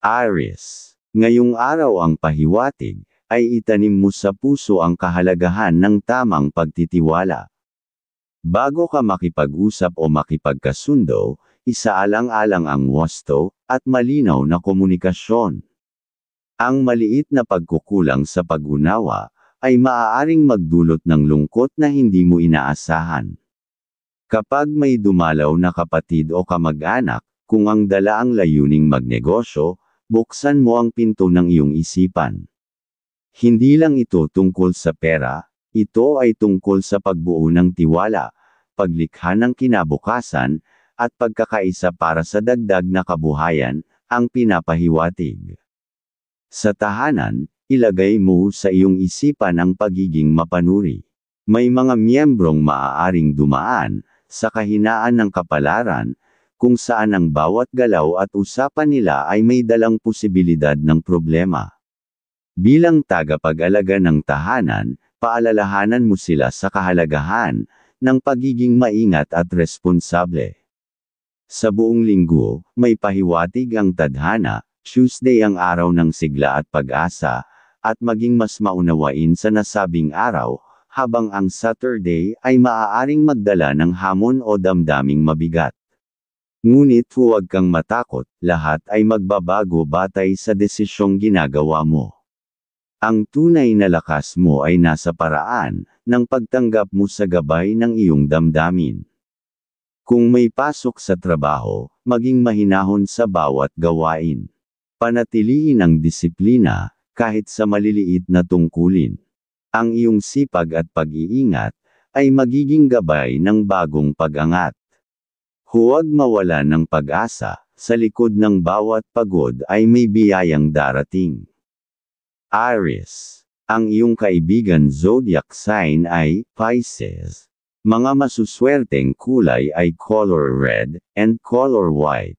Aries. Ngayong araw ang pahiwatig, ay itanim mo sa puso ang kahalagahan ng tamang pagtitiwala. Bago ka makipag-usap o makipagkasundo, isaalang-alang ang wasto, at malinaw na komunikasyon. Ang maliit na pagkukulang sa pag-unawa, ay maaaring magdulot ng lungkot na hindi mo inaasahan. Kapag may dumalaw na kapatid o kamag-anak, kung ang dala ang layuning magnegosyo, buksan mo ang pinto ng iyong isipan. Hindi lang ito tungkol sa pera, ito ay tungkol sa pagbuo ng tiwala, paglikha ng kinabukasan, at pagkakaisa para sa dagdag na kabuhayan, ang pinapahiwatig. Sa tahanan, ilagay mo sa iyong isipan ang pagiging mapanuri. May mga miyembrong maaaring dumaan sa kahinaan ng kapalaran, kung saan ang bawat galaw at usapan nila ay may dalang posibilidad ng problema. Bilang tagapag-alaga ng tahanan, paalalahanan mo sila sa kahalagahan ng pagiging maingat at responsable. Sa buong linggo, may pahiwatig ang tadhana. Tuesday ang araw ng sigla at pag-asa, at maging mas maunawain sa nasabing araw, habang ang Saturday ay maaaring magdala ng hamon o damdaming mabigat. Ngunit huwag kang matakot, lahat ay magbabago batay sa desisyong ginagawa mo. Ang tunay na lakas mo ay nasa paraan ng pagtanggap mo sa gabay ng iyong damdamin. Kung may pasok sa trabaho, maging mahinahon sa bawat gawain. Panatilihin ang disiplina, kahit sa maliliit na tungkulin. Ang iyong sipag at pag-iingat, ay magiging gabay ng bagong pag-angat. Huwag mawala ng pag-asa, sa likod ng bawat pagod ay may biyayang darating. Aries. Ang iyong kaibigan zodiac sign ay Pisces. Mga masuswerteng kulay ay color red, and color white.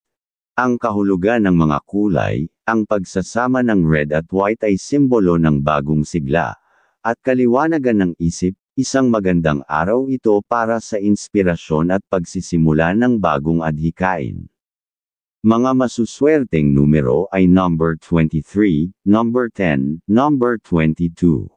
Ang kahulugan ng mga kulay, ang pagsasama ng red at white ay simbolo ng bagong sigla, at kaliwanagan ng isip, isang magandang araw ito para sa inspirasyon at pagsisimula ng bagong adhikain. Mga masuswerteng numero ay number 23, number 10, number 22.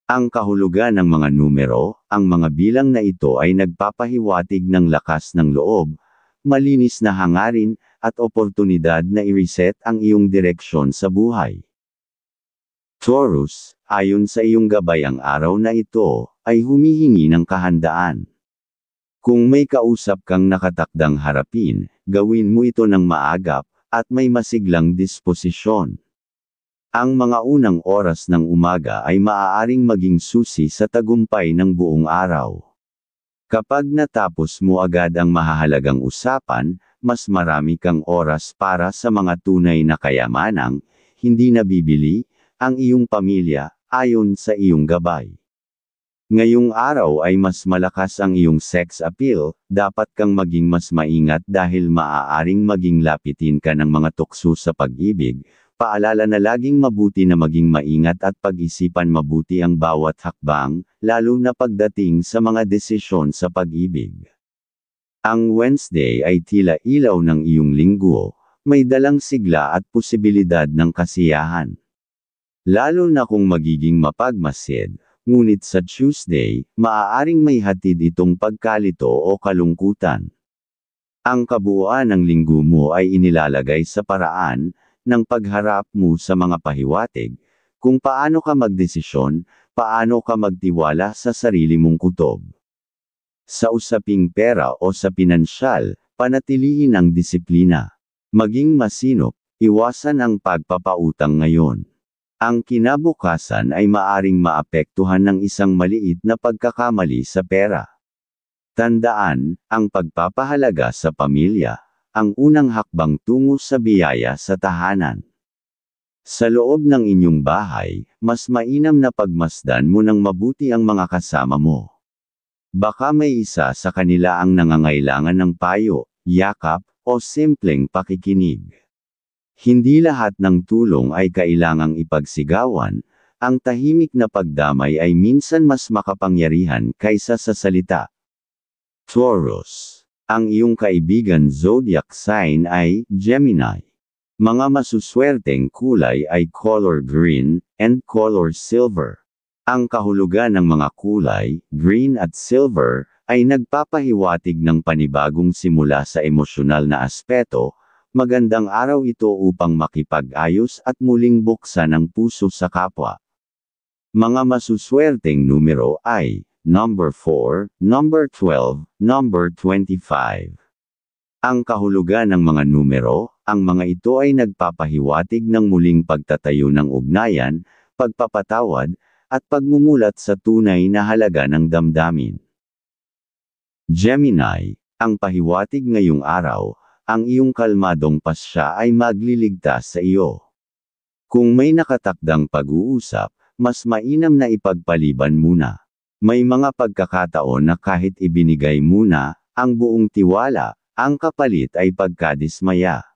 Ang kahulugan ng mga numero, ang mga bilang na ito ay nagpapahiwatig ng lakas ng loob, malinis na hangarin, at oportunidad na i-reset ang iyong direksyon sa buhay. Taurus, ayon sa iyong gabay ang araw na ito, ay humihingi ng kahandaan. Kung may kausap kang nakatakdang harapin, gawin mo ito ng maagap, at may masiglang disposisyon. Ang mga unang oras ng umaga ay maaaring maging susi sa tagumpay ng buong araw. Kapag natapos mo agad ang mahahalagang usapan, mas marami kang oras para sa mga tunay na kayamanang, hindi nabibili, ang iyong pamilya, ayon sa iyong gabay. Ngayong araw ay mas malakas ang iyong sex appeal, dapat kang maging mas maingat dahil maaaring maging lapitin ka ng mga tukso sa pag-ibig. Paalala na laging mabuti na maging maingat at pag-isipan mabuti ang bawat hakbang, lalo na pagdating sa mga desisyon sa pag-ibig. Ang Wednesday ay tila ilaw ng iyong linggo, may dalang sigla at posibilidad ng kasiyahan. Lalo na kung magiging mapagmasid, ngunit sa Tuesday, maaaring may hatid itong pagkalito o kalungkutan. Ang kabuuan ng linggo mo ay inilalagay sa paraan ng pagharap mo sa mga pahiwatig, kung paano ka magdesisyon, paano ka magtiwala sa sarili mong kutob. Sa usaping pera o sa pinansyal, panatilihin ang disiplina. Maging masinop, iwasan ang pagpapautang ngayon. Ang kinabukasan ay maaring maapektuhan ng isang maliit na pagkakamali sa pera. Tandaan, ang pagpapahalaga sa pamilya, ang unang hakbang tungo sa biyaya sa tahanan. Sa loob ng inyong bahay, mas mainam na pagmasdan mo ng mabuti ang mga kasama mo. Baka may isa sa kanila ang nangangailangan ng payo, yakap, o simpleng pakikinig. Hindi lahat ng tulong ay kailangang ipagsigawan, ang tahimik na pagdamay ay minsan mas makapangyarihan kaysa sa salita. Taurus. Ang iyong kaibigan zodiac sign ay Gemini. Mga masuswerteng kulay ay color green and color silver. Ang kahulugan ng mga kulay, green at silver, ay nagpapahiwatig ng panibagong simula sa emosyonal na aspeto. Magandang araw ito upang makipag-ayos at muling buksan ang puso sa kapwa. Mga masuswerteng numero ay number 4, number 12, number 25. Ang kahulugan ng mga numero, ang mga ito ay nagpapahiwatig ng muling pagtatayo ng ugnayan, pagpapatawad, at pagmumulat sa tunay na halaga ng damdamin. Gemini, ang pahiwatig ngayong araw, ang iyong kalmadong pasya ay magliligtas sa iyo. Kung may nakatakdang pag-uusap, mas mainam na ipagpaliban muna. May mga pagkakataon na kahit ibinigay muna ang buong tiwala, ang kapalit ay pagkadismaya.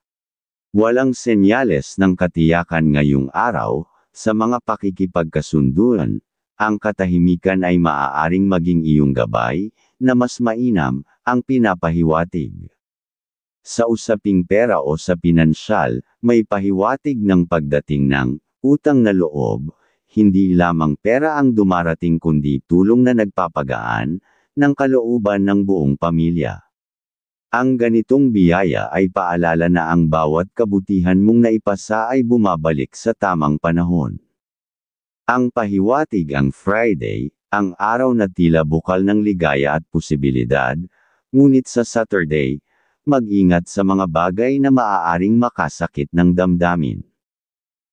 Walang senyales ng katiyakan ngayong araw. Sa mga pakikipagkasunduan, ang katahimikan ay maaaring maging iyong gabay, na mas mainam, ang pinapahiwatig. Sa usaping pera o sa pinansyal, may pahiwatig ng pagdating ng utang na loob, hindi lamang pera ang dumarating kundi tulong na nagpapagaan ng kalooban ng buong pamilya. Ang ganitong biyaya ay paalala na ang bawat kabutihan mong naipasa ay bumabalik sa tamang panahon. Ang pahiwatig ang Friday, ang araw na tila bukal ng ligaya at posibilidad, ngunit sa Saturday, mag-ingat sa mga bagay na maaaring makasakit ng damdamin.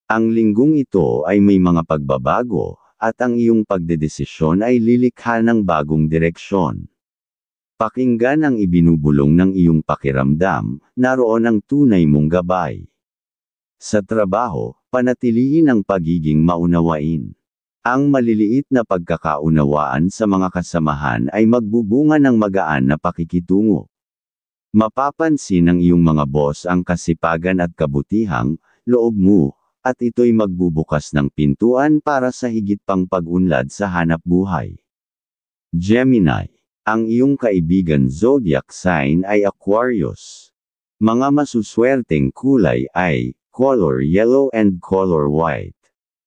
Ang linggong ito ay may mga pagbabago, at ang iyong pagdedesisyon ay lilikha ng bagong direksyon. Pakinggan ang ibinubulong ng iyong pakiramdam, naroon ang tunay mong gabay. Sa trabaho, panatilihin ang pagiging maunawain. Ang maliliit na pagkakaunawaan sa mga kasamahan ay magbubunga ng magaan na pakikitungo. Mapapansin ng iyong mga boss ang kasipagan at kabutihang loob mo, at ito'y magbubukas ng pintuan para sa higit pang pag-unlad sa hanap buhay. Gemini, ang iyong kaibigan zodiac sign ay Aquarius. Mga masuswerteng kulay ay color yellow and color white.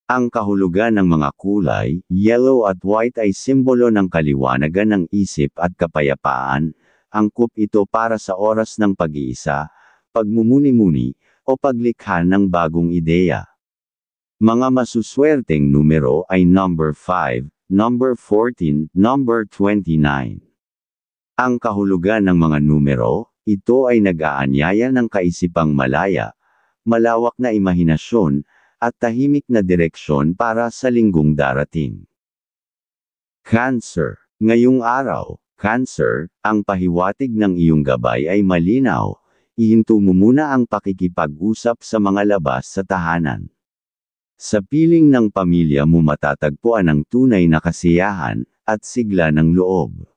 Ang kahulugan ng mga kulay, yellow at white ay simbolo ng kaliwanagan ng isip at kapayapaan. Angkop ito para sa oras ng pag-iisa, pagmumuni-muni, o paglikha ng bagong ideya. Mga masuswerteng numero ay number 5, number 14, number 29. Ang kahulugan ng mga numero, ito ay nag-aanyaya ng kaisipang malaya, malawak na imahinasyon, at tahimik na direksyon para sa linggong darating. Cancer, ngayong araw, Cancer, ang pahiwatig ng iyong gabay ay malinaw, ihinto mo muna ang pakikipag-usap sa mga labas sa tahanan. Sa piling ng pamilya mo matatagpuan ang tunay na kasiyahan, at sigla ng loob.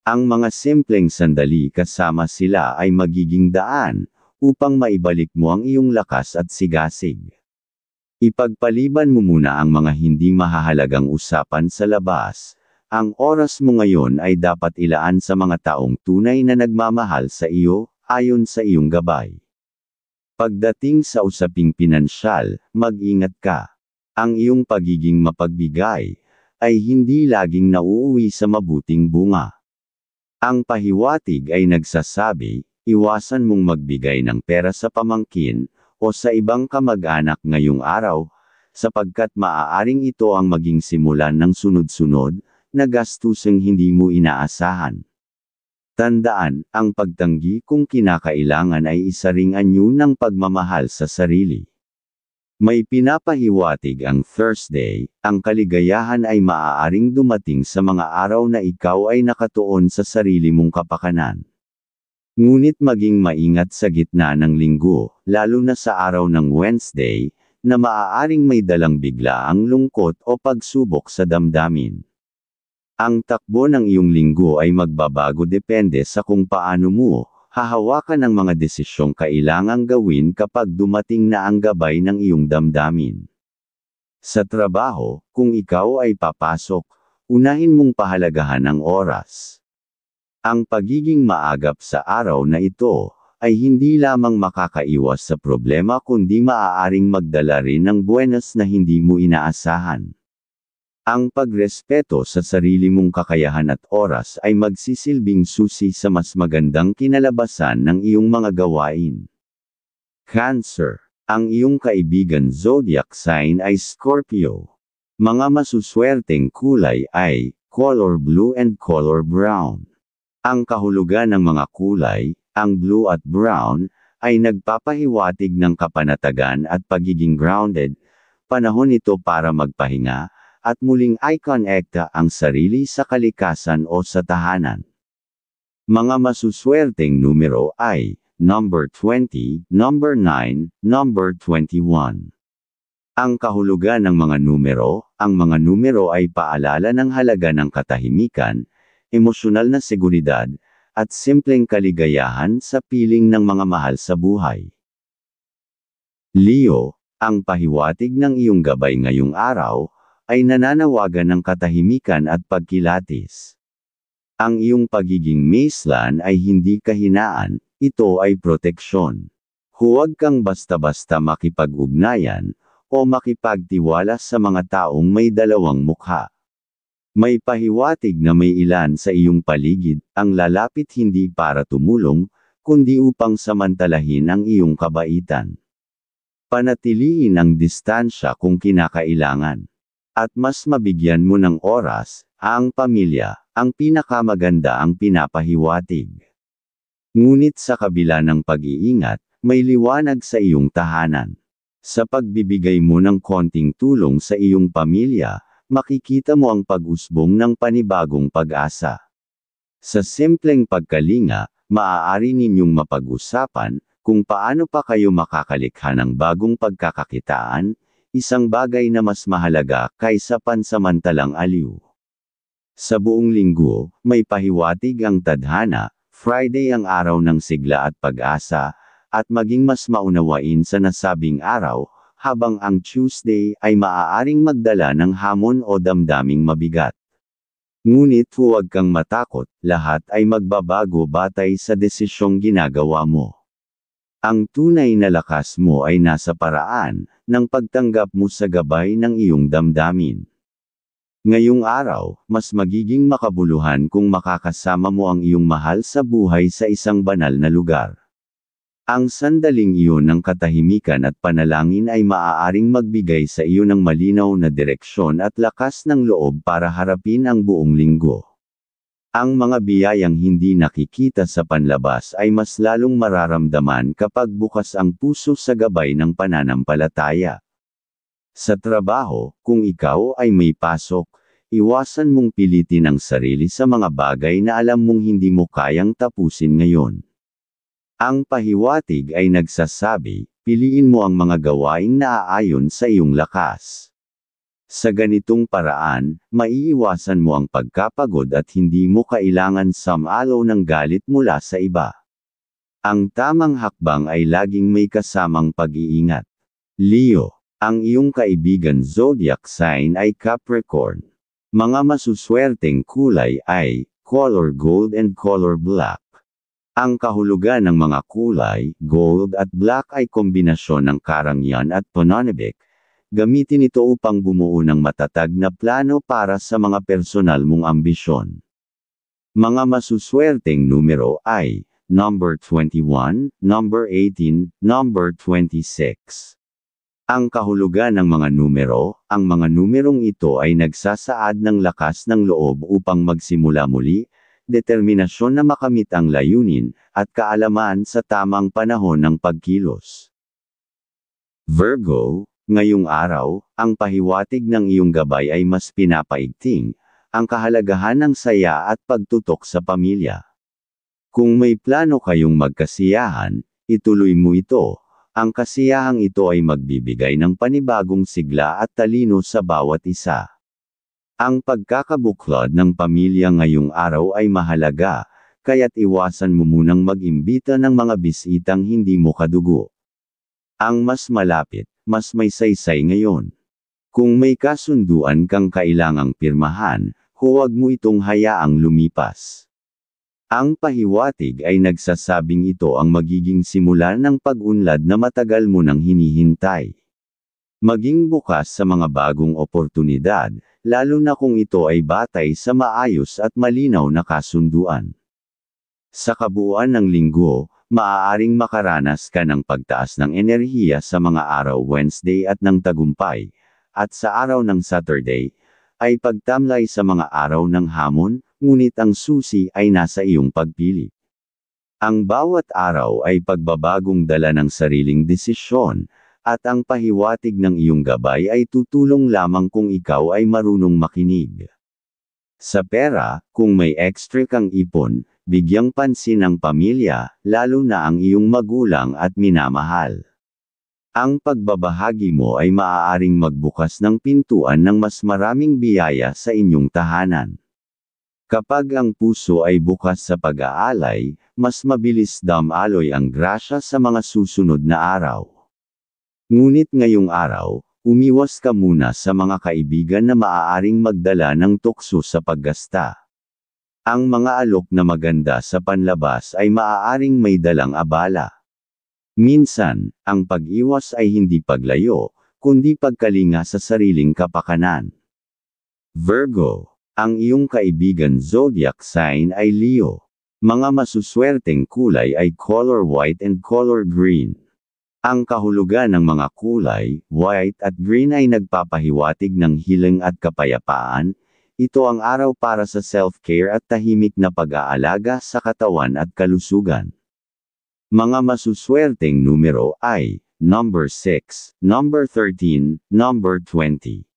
Ang mga simpleng sandali kasama sila ay magiging daan, upang maibalik mo ang iyong lakas at sigasig. Ipagpaliban mo muna ang mga hindi mahahalagang usapan sa labas. Ang oras mo ngayon ay dapat ilaan sa mga taong tunay na nagmamahal sa iyo, ayon sa iyong gabay. Pagdating sa usaping pinansyal, mag-ingat ka. Ang iyong pagiging mapagbigay, ay hindi laging nauuwi sa mabuting bunga. Ang pahiwatig ay nagsasabi, iwasan mong magbigay ng pera sa pamangkin, o sa ibang kamag-anak ngayong araw, sapagkat maaaring ito ang maging simulan ng sunod-sunod, na gastusang hindi mo inaasahan. Tandaan, ang pagtanggi kung kinakailangan ay isa ring anyo ng pagmamahal sa sarili. May pinapahiwatig ang Thursday, ang kaligayahan ay maaaring dumating sa mga araw na ikaw ay nakatuon sa sarili mong kapakanan. Ngunit maging maingat sa gitna ng linggo, lalo na sa araw ng Wednesday, na maaaring may dalang biglaang lungkot o pagsubok sa damdamin. Ang takbo ng iyong linggo ay magbabago depende sa kung paano mo hahawakan ang mga desisyong kailangang gawin kapag dumating na ang gabay ng iyong damdamin. Sa trabaho, kung ikaw ay papasok, unahin mong pahalagahan ang oras. Ang pagiging maagap sa araw na ito, ay hindi lamang makakaiwas sa problema kundi maaaring magdala rin ng buenas na hindi mo inaasahan. Ang pagrespeto sa sarili mong kakayahan at oras ay magsisilbing susi sa mas magandang kinalabasan ng iyong mga gawain. Cancer. Ang iyong kaibigan zodiac sign ay Scorpio. Mga masuswerteng kulay ay color blue and color brown. Ang kahulugan ng mga kulay, ang blue at brown, ay nagpapahiwatig ng kapanatagan at pagiging grounded. Panahon ito para magpahinga, at muling i-connecta ang sarili sa kalikasan o sa tahanan. Mga masuswerteng numero ay number 20, number 9, number 21. Ang kahulugan ng mga numero, ang mga numero ay paalala ng halaga ng katahimikan, emosyonal na seguridad, at simpleng kaligayahan sa piling ng mga mahal sa buhay. Leo, ang pahiwatig ng iyong gabay ngayong araw, ay nananawagan ng katahimikan at pagkilatis. Ang iyong pagiging maislan ay hindi kahinaan, ito ay proteksyon. Huwag kang basta-basta makipag-ugnayan, o makipagtiwala sa mga taong may dalawang mukha. May pahiwatig na may ilan sa iyong paligid, ang lalapit hindi para tumulong, kundi upang samantalahin ang iyong kabaitan. Panatiliin ang distansya kung kinakailangan. At mas mabigyan mo ng oras, ang pamilya, ang pinakamaganda ang pinapahiwatig. Ngunit sa kabila ng pag-iingat, may liwanag sa iyong tahanan. Sa pagbibigay mo ng konting tulong sa iyong pamilya, makikita mo ang pag-usbong ng panibagong pag-asa. Sa simpleng pagkalinga, maaari ninyong mapag-usapan kung paano pa kayo makakalikha ng bagong pagkakakitaan, isang bagay na mas mahalaga kaysa pansamantalang aliw. Sa buong linggo, may pahiwatig ang tadhana, Friday ang araw ng sigla at pag-asa, at maging mas maunawain sa nasabing araw, habang ang Tuesday ay maaaring magdala ng hamon o damdaming mabigat. Ngunit huwag kang matakot, lahat ay magbabago batay sa desisyong ginagawa mo. Ang tunay na lakas mo ay nasa paraan, ng pagtanggap mo sa gabay ng iyong damdamin. Ngayong araw, mas magiging makabuluhan kung makakasama mo ang iyong mahal sa buhay sa isang banal na lugar. Ang sandaling iyon ng katahimikan at panalangin ay maaaring magbigay sa iyo ng malinaw na direksyon at lakas ng loob para harapin ang buong linggo. Ang mga biyayang hindi nakikita sa panlabas ay mas lalong mararamdaman kapag bukas ang puso sa gabay ng pananampalataya. Sa trabaho, kung ikaw ay may pasok, iwasan mong pilitin ang sarili sa mga bagay na alam mong hindi mo kayang tapusin ngayon. Ang pahiwatig ay nagsasabi, piliin mo ang mga gawaing naaayon sa iyong lakas. Sa ganitong paraan, maiiwasan mo ang pagkapagod at hindi mo kailangan samalo ng galit mula sa iba. Ang tamang hakbang ay laging may kasamang pag-iingat. Leo, ang iyong kaibigan zodiac sign ay Capricorn. Mga masuswerteng kulay ay color gold and color black. Ang kahulugan ng mga kulay, gold at black ay kombinasyon ng karangyaan at pananabik. Gamitin ito upang bumuo ng matatag na plano para sa mga personal mong ambisyon. Mga masuswerteng numero ay number 21, number 18, number 26. Ang kahulugan ng mga numero, ang mga numerong ito ay nagsasaad ng lakas ng loob upang magsimula muli, determinasyon na makamit ang layunin, at kaalaman sa tamang panahon ng pagkilos. Virgo, ngayong araw, ang pahiwatig ng iyong gabay ay mas pinapaigting, ang kahalagahan ng saya at pagtutok sa pamilya. Kung may plano kayong magkasiyahan, ituloy mo ito. Ang kasiyahang ito ay magbibigay ng panibagong sigla at talino sa bawat isa. Ang pagkakabuklod ng pamilya ngayong araw ay mahalaga, kaya't iwasan mo munang mag-imbita ng mga bisitang hindi mo kadugo. Ang mas malapit, mas may saysay ngayon. Kung may kasunduan kang kailangang pirmahan, huwag mo itong hayaang lumipas. Ang pahiwatig ay nagsasabing ito ang magiging simula ng pag-unlad na matagal mo nang hinihintay. Maging bukas sa mga bagong oportunidad, lalo na kung ito ay batay sa maayos at malinaw na kasunduan. Sa kabuuan ng linggo, maaaring makaranas ka ng pagtaas ng enerhiya sa mga araw Wednesday at ng tagumpay, at sa araw ng Saturday, ay pagtamlay sa mga araw ng hamon, ngunit ang susi ay nasa iyong pagpili. Ang bawat araw ay pagbabagong dala ng sariling desisyon, at ang pahiwatig ng iyong gabay ay tutulong lamang kung ikaw ay marunong makinig. Sa pera, kung may extra kang ipon, bigyang pansin ang pamilya, lalo na ang iyong magulang at minamahal. Ang pagbabahagi mo ay maaaring magbukas ng pintuan ng mas maraming biyaya sa inyong tahanan. Kapag ang puso ay bukas sa pag-aalay, mas mabilis damaloy ang grasya sa mga susunod na araw. Ngunit ngayong araw, umiwas ka muna sa mga kaibigan na maaaring magdala ng tukso sa paggasta. Ang mga alok na maganda sa panlabas ay maaaring may dalang abala. Minsan, ang pag-iwas ay hindi paglayo, kundi pagkalinga sa sariling kapakanan. Virgo, ang iyong kaibigan zodiac sign ay Leo. Mga masuswerteng kulay ay color white and color green. Ang kahulugan ng mga kulay, white at green ay nagpapahiwatig ng healing at kapayapaan. Ito ang araw para sa self-care at tahimik na pag-aalaga sa katawan at kalusugan. Mga masuswerteng numero ay, number 6, number 13, number 20.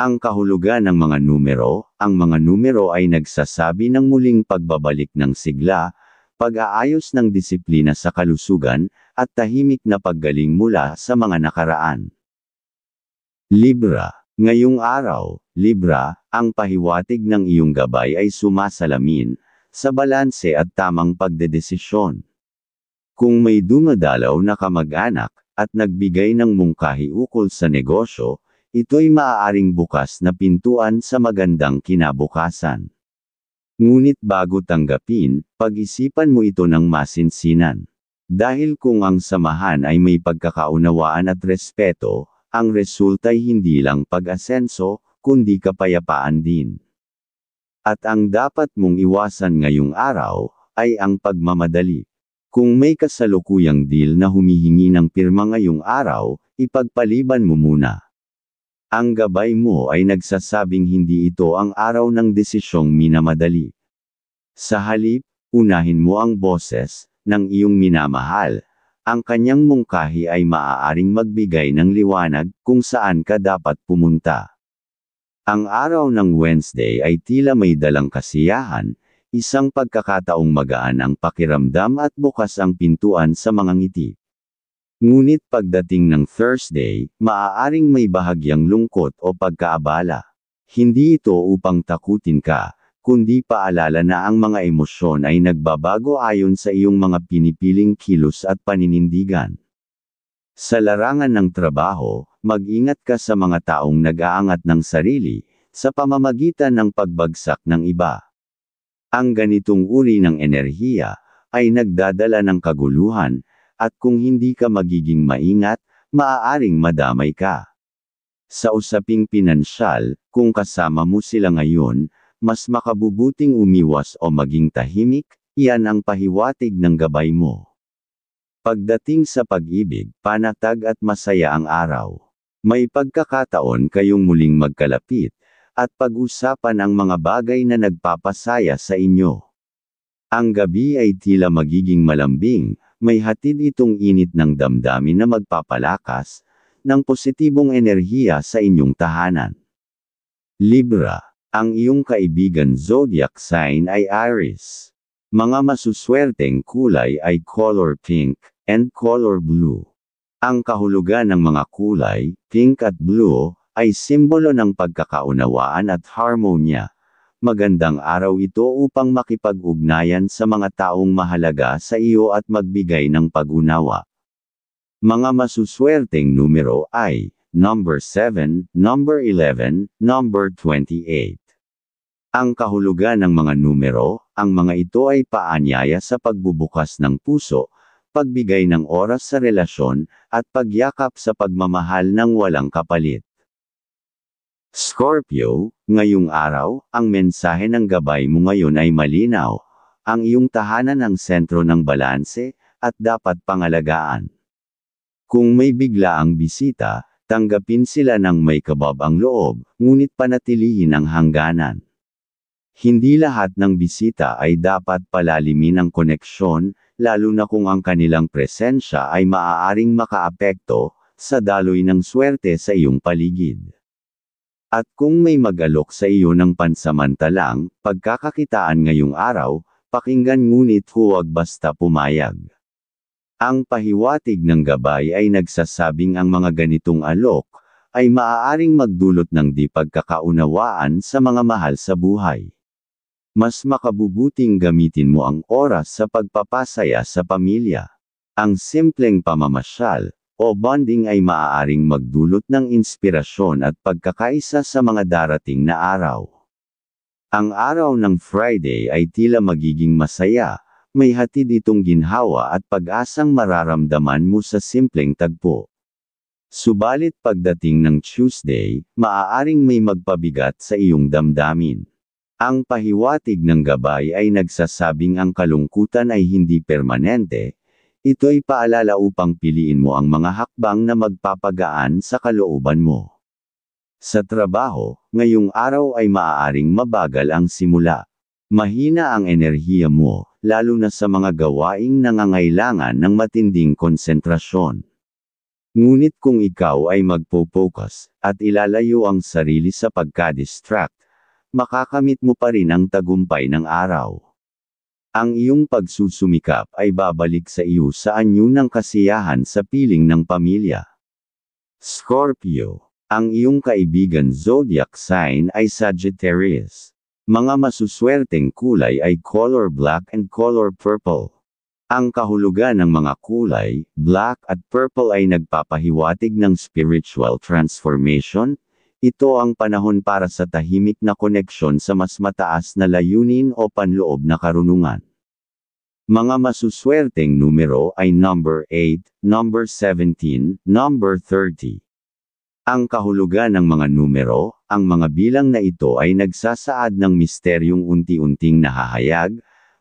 Ang kahulugan ng mga numero, ang mga numero ay nagsasabi ng muling pagbabalik ng sigla, pag-aayos ng disiplina sa kalusugan, at tahimik na paggaling mula sa mga nakaraan. Libra, ngayong araw, Libra, ang pahiwatig ng iyong gabay ay sumasalamin, sa balanse at tamang pagdedesisyon. Kung may dumadalaw na kamag-anak, at nagbigay ng mungkahi ukol sa negosyo, ito'y maaaring bukas na pintuan sa magandang kinabukasan. Ngunit bago tanggapin, pag-isipan mo ito ng masinsinan. Dahil kung ang samahan ay may pagkakaunawaan at respeto, ang resulta'y hindi lang pag-asenso, kundi kapayapaan din. At ang dapat mong iwasan ngayong araw, ay ang pagmamadali. Kung may kasalukuyang deal na humihingi ng pirma ngayong araw, ipagpaliban mo muna. Ang gabay mo ay nagsasabing hindi ito ang araw ng desisyong minamadali. Sa halip, unahin mo ang boses ng iyong minamahal. Ang kanyang mungkahi ay maaaring magbigay ng liwanag kung saan ka dapat pumunta. Ang araw ng Wednesday ay tila may dalang kasiyahan, isang pagkakataong magaan ang pakiramdam at bukas ang pintuan sa mga ngiti. Ngunit pagdating ng Thursday, maaaring may bahagyang lungkot o pagkaabala. Hindi ito upang takutin ka, kundi paalala na ang mga emosyon ay nagbabago ayon sa iyong mga pinipiling kilos at paninindigan. Sa larangan ng trabaho, mag-ingat ka sa mga taong nag-aangat ng sarili, sa pamamagitan ng pagbagsak ng iba. Ang ganitong uri ng enerhiya, ay nagdadala ng kaguluhan, at kung hindi ka magiging maingat, maaaring madamay ka. Sa usaping pinansyal, kung kasama mo sila ngayon, mas makabubuting umiwas o maging tahimik, iyan ang pahiwatig ng gabay mo. Pagdating sa pag-ibig, panatag at masaya ang araw. May pagkakataon kayong muling magkalapit, at pag-usapan ang mga bagay na nagpapasaya sa inyo. Ang gabi ay tila magiging malambing, may hatid itong init ng damdamin na magpapalakas ng positibong enerhiya sa inyong tahanan. Libra, ang iyong kaibigan zodiac sign ay Aries. Mga masuswerteng kulay ay color pink and color blue. Ang kahulugan ng mga kulay, pink at blue, ay simbolo ng pagkakaunawaan at harmonya. Magandang araw ito upang makipag-ugnayan sa mga taong mahalaga sa iyo at magbigay ng pag-unawa. Mga masuswerteng numero ay, number 7, number 11, number 28. Ang kahulugan ng mga numero, ang mga ito ay paanyaya sa pagbubukas ng puso, pagbigay ng oras sa relasyon, at pagyakap sa pagmamahal ng walang kapalit. Scorpio, ngayong araw, ang mensahe ng gabay mo ngayon ay malinaw. Ang iyong tahanan ang sentro ng balanse, at dapat pangalagaan. Kung may biglaang bisita, tanggapin sila ng may kabab ang loob, ngunit panatilihin ang hangganan. Hindi lahat ng bisita ay dapat palalimin ang koneksyon, lalo na kung ang kanilang presensya ay maaaring makaapekto sa daloy ng swerte sa iyong paligid. At kung may mag-alok sa iyo ng pansamantalang pagkakakitaan ngayong araw, pakinggan ngunit huwag basta pumayag. Ang pahiwatig ng gabay ay nagsasabing ang mga ganitong alok ay maaaring magdulot ng di pagkakaunawaan sa mga mahal sa buhay. Mas makabubuting gamitin mo ang oras sa pagpapasaya sa pamilya. Ang simpleng pamamasyal o bonding ay maaaring magdulot ng inspirasyon at pagkakaisa sa mga darating na araw. Ang araw ng Friday ay tila magiging masaya, may hatid itong ginhawa at pag-asang mararamdaman mo sa simpleng tagpo. Subalit pagdating ng Tuesday, maaaring may magpabigat sa iyong damdamin. Ang pahiwatig ng gabay ay nagsasabing ang kalungkutan ay hindi permanente. Ito'y paalala upang piliin mo ang mga hakbang na magpapagaan sa kalooban mo. Sa trabaho, ngayong araw ay maaaring mabagal ang simula. Mahina ang enerhiya mo, lalo na sa mga gawaing nangangailangan ng matinding konsentrasyon. Ngunit kung ikaw ay magpo-focus, at ilalayo ang sarili sa pagka-distract, makakamit mo pa rin ang tagumpay ng araw. Ang iyong pagsusumikap ay babalik sa iyo sa anyo ng kasiyahan sa piling ng pamilya. Scorpio, ang iyong kaibigan zodiac sign ay Sagittarius. Mga masuswerteng kulay ay color black and color purple. Ang kahulugan ng mga kulay, black at purple ay nagpapahiwatig ng spiritual transformation. Ito ang panahon para sa tahimik na koneksyon sa mas mataas na layunin o panloob na karunungan. Mga masuswerteng numero ay number 8, number 17, number 30. Ang kahulugan ng mga numero, ang mga bilang na ito ay nagsasaad ng misteryong unti-unting nahahayag,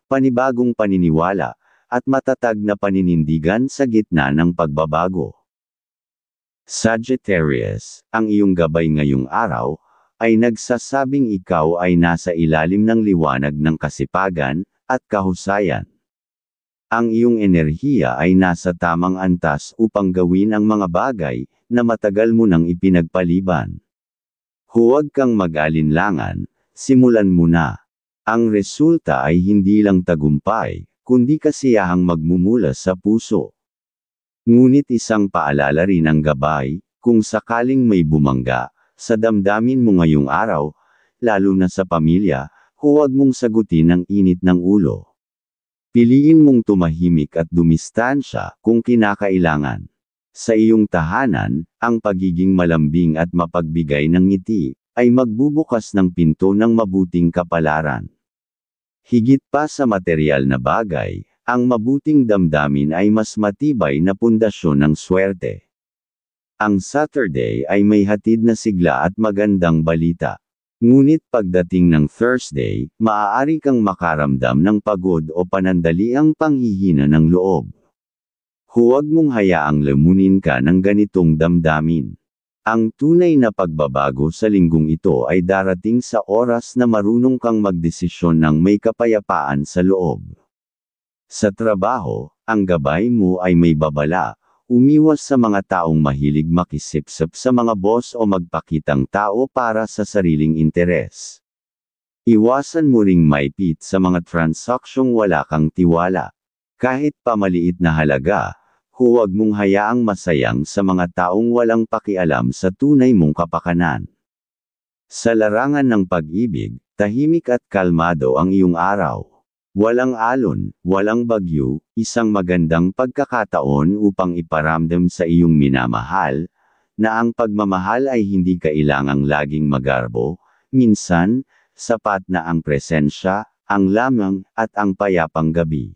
panibagong paniniwala, at matatag na paninindigan sa gitna ng pagbabago. Sagittarius, ang iyong gabay ngayong araw, ay nagsasabing ikaw ay nasa ilalim ng liwanag ng kasipagan, at kahusayan. Ang iyong enerhiya ay nasa tamang antas upang gawin ang mga bagay, na matagal mo nang ipinagpaliban. Huwag kang mag-alinlangan, simulan mo na. Ang resulta ay hindi lang tagumpay, kundi kasiyahang magmumula sa puso. Ngunit isang paalala rin ang gabay, kung sakaling may bumangga, sa damdamin mo ngayong araw, lalo na sa pamilya, huwag mong sagutin ang init ng ulo. Piliin mong tumahimik at dumistansya kung kinakailangan. Sa iyong tahanan, ang pagiging malambing at mapagbigay ng ngiti, ay magbubukas ng pinto ng mabuting kapalaran. Higit pa sa material na bagay, ang mabuting damdamin ay mas matibay na pundasyon ng swerte. Ang Saturday ay may hatid na sigla at magandang balita. Ngunit pagdating ng Thursday, maaari kang makaramdam ng pagod o panandaliang panghihina ng loob. Huwag mong hayaang lamunin ka ng ganitong damdamin. Ang tunay na pagbabago sa linggong ito ay darating sa oras na marunong kang magdesisyon ng may kapayapaan sa loob. Sa trabaho, ang gabay mo ay may babala, umiwas sa mga taong mahilig makisipsip sa mga boss o magpakitang tao para sa sariling interes. Iwasan mo ring maipit sa mga transaksyong wala kang tiwala. Kahit pamaliit na halaga, huwag mong hayaang masayang sa mga taong walang pakialam sa tunay mong kapakanan. Sa larangan ng pag-ibig, tahimik at kalmado ang iyong araw. Walang alon, walang bagyo, isang magandang pagkakataon upang iparamdam sa iyong minamahal, na ang pagmamahal ay hindi kailangang laging magarbo, minsan, sapat na ang presensya, ang lamang, at ang payapang gabi.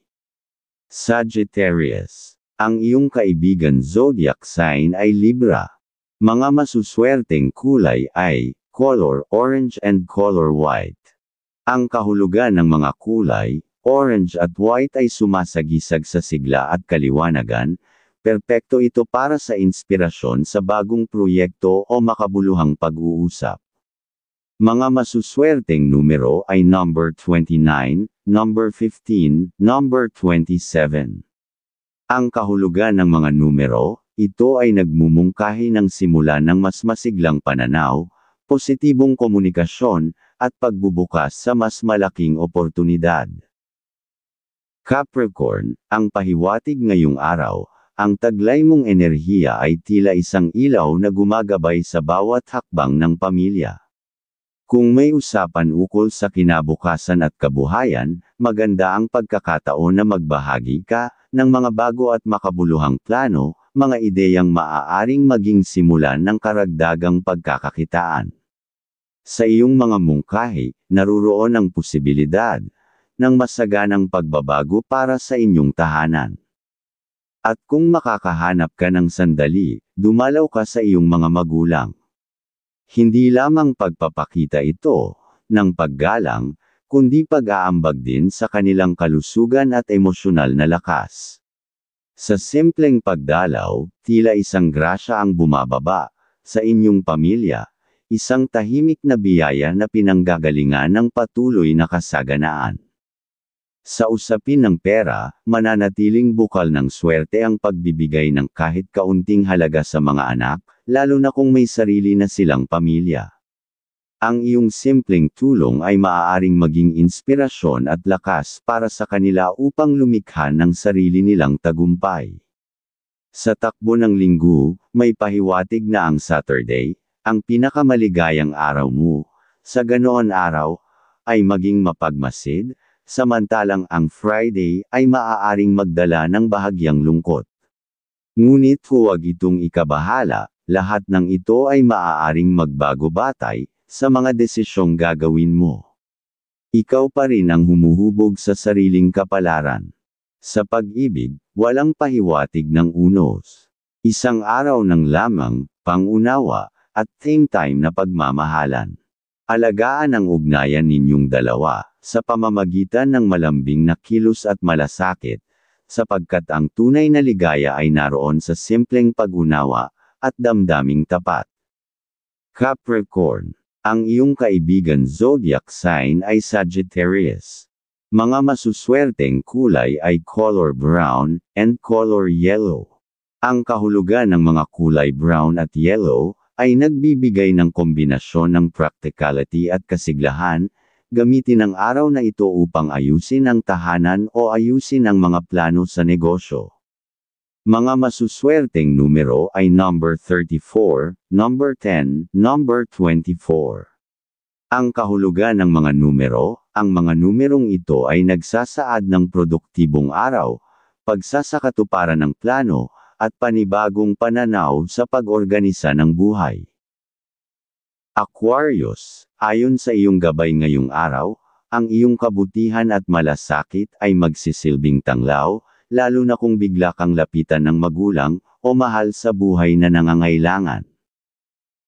Sagittarius. Ang iyong kaibigan zodiac sign ay Libra. Mga masuswerteng kulay ay color orange and color white. Ang kahulugan ng mga kulay, orange at white ay sumasagisag sa sigla at kaliwanagan. Perpekto ito para sa inspirasyon sa bagong proyekto o makabuluhang pag-uusap. Mga masuswerteng numero ay number 29, number 15, number 27. Ang kahulugan ng mga numero, ito ay nagmumungkahi ng simula ng mas masiglang pananaw, positibong komunikasyon, at pagbubukas sa mas malaking oportunidad. Capricorn, ang pahiwatig ngayong araw, ang taglay mong enerhiya ay tila isang ilaw na gumagabay sa bawat hakbang ng pamilya. Kung may usapan ukol sa kinabukasan at kabuhayan, maganda ang pagkakataon na magbahagi ka ng mga bago at makabuluhang plano, mga ideyang maaaring maging simulan ng karagdagang pagkakakitaan. Sa iyong mga mungkahi, naruroon ang posibilidad ng masaganang pagbabago para sa inyong tahanan. At kung makakahanap ka ng sandali, dumalaw ka sa iyong mga magulang. Hindi lamang pagpapakita ito ng paggalang, kundi pag-aambag din sa kanilang kalusugan at emosyonal na lakas. Sa simpleng pagdalaw, tila isang grasya ang bumababa sa inyong pamilya, isang tahimik na biyaya na pinanggagalingan ng patuloy na kasaganaan. Sa usapin ng pera, mananatiling bukal ng swerte ang pagbibigay ng kahit kaunting halaga sa mga anak, lalo na kung may sarili na silang pamilya. Ang iyong simpleng tulong ay maaaring maging inspirasyon at lakas para sa kanila upang lumikha ng sarili nilang tagumpay. Sa takbo ng linggo, may pahiwatig na ang Saturday, ang pinakamaligayang araw mo, sa ganoon araw, ay maging mapagmasid, samantalang ang Friday ay maaaring magdala ng bahagyang lungkot. Ngunit huwag itong ikabahala, lahat ng ito ay maaaring magbago batay sa mga desisyong gagawin mo. Ikaw pa rin ang humuhubog sa sariling kapalaran. Sa pag-ibig, walang pahiwatig ng unos. Isang araw ng lamang, pangunawa, at same time na pagmamahalan. Alagaan ang ugnayan ninyong dalawa, sa pamamagitan ng malambing na kilos at malasakit, sapagkat ang tunay na ligaya ay naroon sa simpleng pag-unawa, at damdaming tapat. Capricorn, ang iyong kaibigan zodiac sign ay Sagittarius. Mga masuswerteng kulay ay color brown, and color yellow. Ang kahulugan ng mga kulay brown at yellow, ay nagbibigay ng kombinasyon ng practicality at kasiglahan, gamitin ang araw na ito upang ayusin ang tahanan o ayusin ang mga plano sa negosyo. Mga masuswerteng numero ay number 34, number 10, number 24. Ang kahulugan ng mga numero, ang mga numerong ito ay nagsasaad ng produktibong araw, pagsasakatuparan ng plano, at panibagong pananaw sa pag-organisa ng buhay. Aquarius, ayon sa iyong gabay ngayong araw, ang iyong kabutihan at malasakit ay magsisilbing tanglaw, lalo na kung bigla kang lapitan ng magulang o mahal sa buhay na nangangailangan.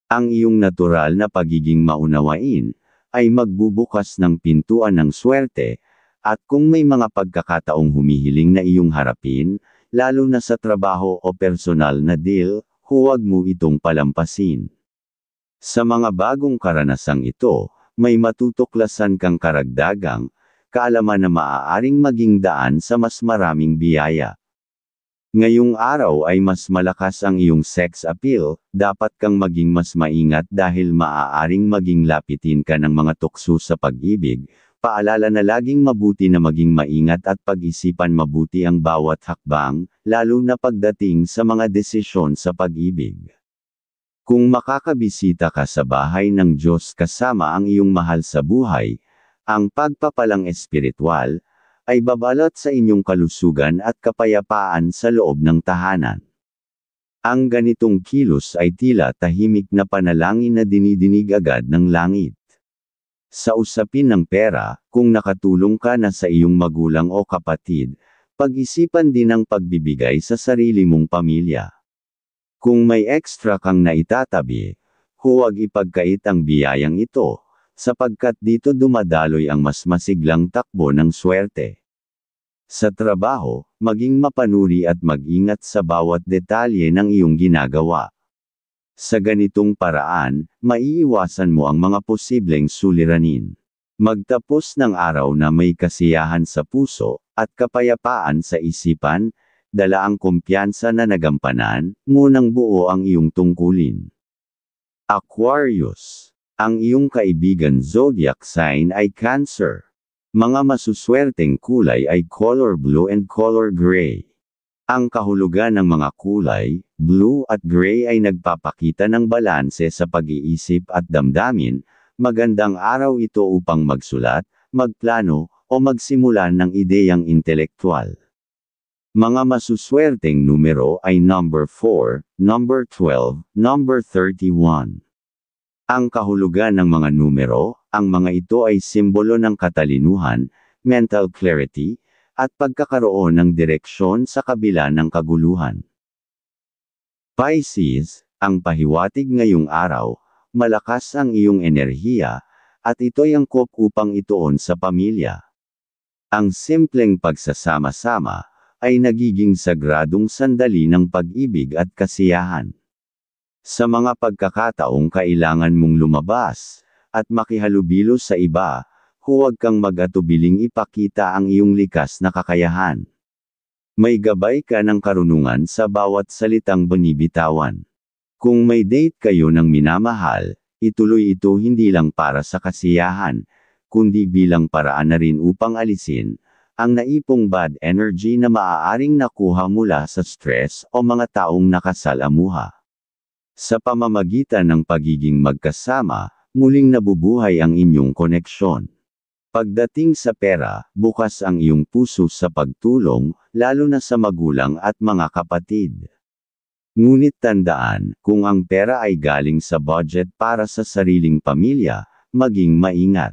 Ang iyong natural na pagiging maunawain ay magbubukas ng pintuan ng swerte, at kung may mga pagkakataong humihiling na iyong harapin, lalo na sa trabaho o personal na deal, huwag mo itong palampasin. Sa mga bagong karanasang ito, may matutuklasan kang karagdagang kaalaman na maaaring maging daan sa mas maraming biyaya. Ngayong araw ay mas malakas ang iyong sex appeal, dapat kang maging mas maingat dahil maaaring maging lapitin ka ng mga tukso sa pag-ibig. Paalala na laging mabuti na maging maingat at pag-isipan mabuti ang bawat hakbang, lalo na pagdating sa mga desisyon sa pag-ibig. Kung makakabisita ka sa bahay ng Diyos kasama ang iyong mahal sa buhay, ang pagpapalang espiritual ay babalot sa inyong kalusugan at kapayapaan sa loob ng tahanan. Ang ganitong kilos ay tila tahimik na panalangin na dinidinig agad ng langit. Sa usapin ng pera, kung nakatulong ka na sa iyong magulang o kapatid, pag-isipan din ang pagbibigay sa sarili mong pamilya. Kung may extra kang naitatabi, huwag ipagkait ang biyayang ito, sapagkat dito dumadaloy ang mas masiglang takbo ng swerte. Sa trabaho, maging mapanuri at mag-ingat sa bawat detalye ng iyong ginagawa. Sa ganitong paraan, maiiwasan mo ang mga posibleng suliranin. Magtapos ng araw na may kasiyahan sa puso, at kapayapaan sa isipan, dala ang kumpiyansa na nagampanan, ngunang buo ang iyong tungkulin. Aquarius. Ang iyong kaibigan zodiac sign ay Cancer. Mga masuswerteng kulay ay color blue and color gray. Ang kahulugan ng mga kulay, blue at gray ay nagpapakita ng balanse sa pag-iisip at damdamin. Magandang araw ito upang magsulat, magplano, o magsimula ng ideyang intelektual. Mga masuswerteng numero ay number 4, number 12, number 31. Ang kahulugan ng mga numero, ang mga ito ay simbolo ng katalinuhan, mental clarity, at pagkakaroon ng direksyon sa kabila ng kaguluhan. Pisces, ang pahiwatig ngayong araw, malakas ang iyong enerhiya, at ito'y angkop upang ituon sa pamilya. Ang simpleng pagsasama-sama, ay nagiging sagradong sandali ng pag-ibig at kasiyahan. Sa mga pagkakataong kailangan mong lumabas, at makihalubilo sa iba, huwag kang mag-atubiling ipakita ang iyong likas na kakayahan. May gabay ka ng karunungan sa bawat salitang binibitawan. Kung may date kayo ng minamahal, ituloy ito hindi lang para sa kasiyahan, kundi bilang paraan na rin upang alisin ang naipong bad energy na maaaring nakuha mula sa stress o mga taong nakasalamuha. Sa pamamagitan ng pagiging magkasama, muling nabubuhay ang inyong koneksyon. Pagdating sa pera, bukas ang iyong puso sa pagtulong, lalo na sa magulang at mga kapatid. Ngunit tandaan, kung ang pera ay galing sa budget para sa sariling pamilya, maging maingat.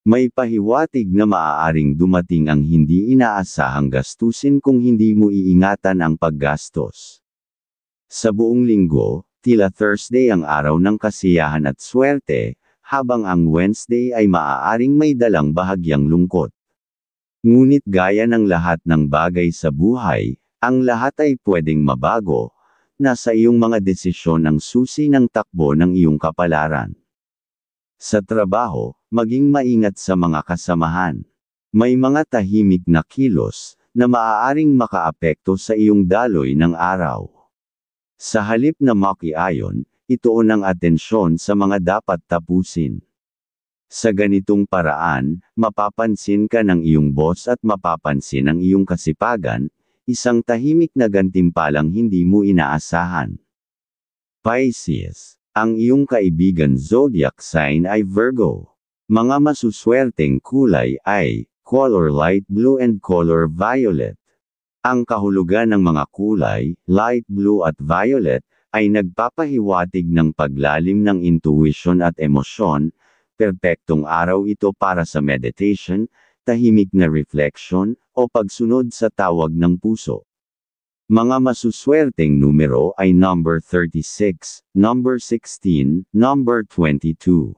May pahiwatig na maaaring dumating ang hindi inaasahang gastusin kung hindi mo iingatan ang paggastos. Sa buong linggo, tila Thursday ang araw ng kasiyahan at swerte, habang ang Wednesday ay maaaring may dalang bahagyang lungkot. Ngunit gaya ng lahat ng bagay sa buhay, ang lahat ay pwedeng mabago, nasa iyong mga desisyon ang susi ng takbo ng iyong kapalaran. Sa trabaho, maging maingat sa mga kasamahan. May mga tahimik na kilos, na maaaring makaapekto sa iyong daloy ng araw. Sa halip na makiayon, ituon ang atensyon sa mga dapat tapusin. Sa ganitong paraan, mapapansin ka ng iyong boss at mapapansin ang iyong kasipagan, isang tahimik na gantimpalang hindi mo inaasahan. Pisces, ang iyong kaibigan zodiac sign ay Virgo. Mga masuswerteng kulay ay color light blue and color violet. Ang kahulugan ng mga kulay, light blue at violet, ay nagpapahiwatig ng paglalim ng intuition at emosyon. Perpektong araw ito para sa meditation, tahimik na reflection, o pagsunod sa tawag ng puso. Mga masuswerteng numero ay number 36, number 16, number 22.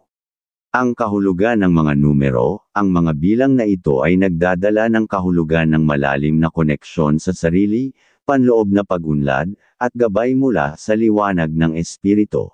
Ang kahulugan ng mga numero, ang mga bilang na ito ay nagdadala ng kahulugan ng malalim na koneksyon sa sarili, panloob na pag-unlad, at gabay mula sa liwanag ng espiritu.